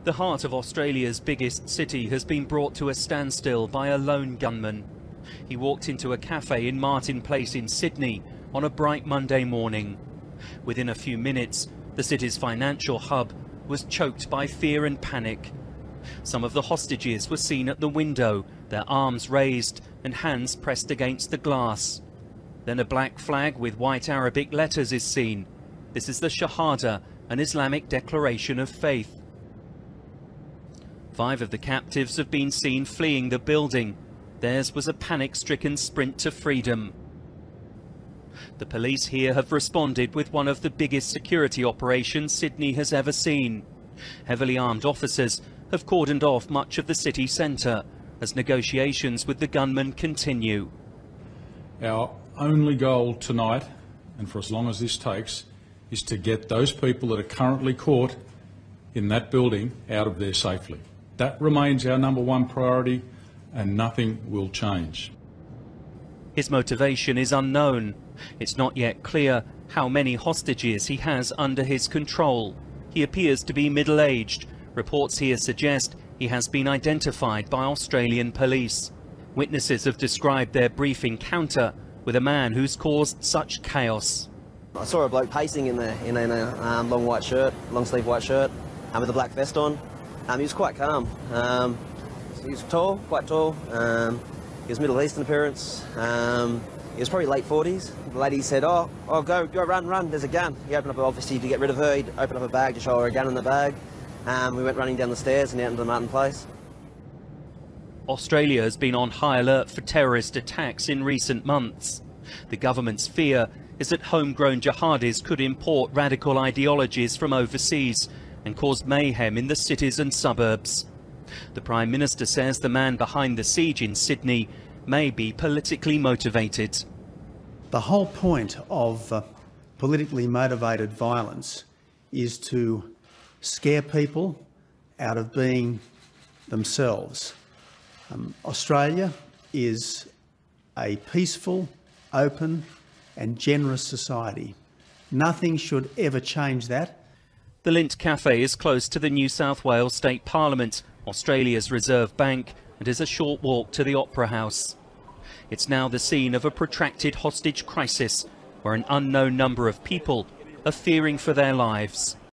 The heart of Australia's biggest city has been brought to a standstill by a lone gunman. He walked into a cafe in Martin Place in Sydney on a bright Monday morning. Within a few minutes, the city's financial hub was choked by fear and panic. Some of the hostages were seen at the window, their arms raised and hands pressed against the glass. Then a black flag with white Arabic letters is seen. This is the Shahada, an Islamic declaration of faith. 5 of the captives have been seen fleeing the building. Theirs was a panic-stricken sprint to freedom. The police here have responded with one of the biggest security operations Sydney has ever seen. Heavily armed officers have cordoned off much of the city centre as negotiations with the gunman continue. Our only goal tonight, and for as long as this takes, is to get those people that are currently caught in that building out of there safely. That remains our #1 priority, and nothing will change. His motivation is unknown. It's not yet clear how many hostages he has under his control. He appears to be middle-aged. Reports here suggest he has been identified by Australian police. Witnesses have described their brief encounter with a man who's caused such chaos. I saw a bloke pacing in a long white shirt, long sleeve white shirt, with a black vest on. He was quite calm. He was tall, quite tall. He was Middle Eastern appearance. He was probably late 40s. The lady said, "Oh, go, run, there's a gun." He opened up, obviously, to get rid of her. He'd opened up a bag to show her a gun in the bag. We went running down the stairs and out into Martin Place. Australia has been on high alert for terrorist attacks in recent months. The government's fear is that homegrown jihadis could import radical ideologies from overseas and cause mayhem in the cities and suburbs. The Prime Minister says the man behind the siege in Sydney may be politically motivated. The whole point of politically motivated violence is to scare people out of being themselves. Australia is a peaceful, open and generous society. Nothing should ever change that. The Lindt cafe is close to the New South Wales State Parliament, Australia's Reserve Bank, and is a short walk to the Opera House. It's now the scene of a protracted hostage crisis where an unknown number of people are fearing for their lives.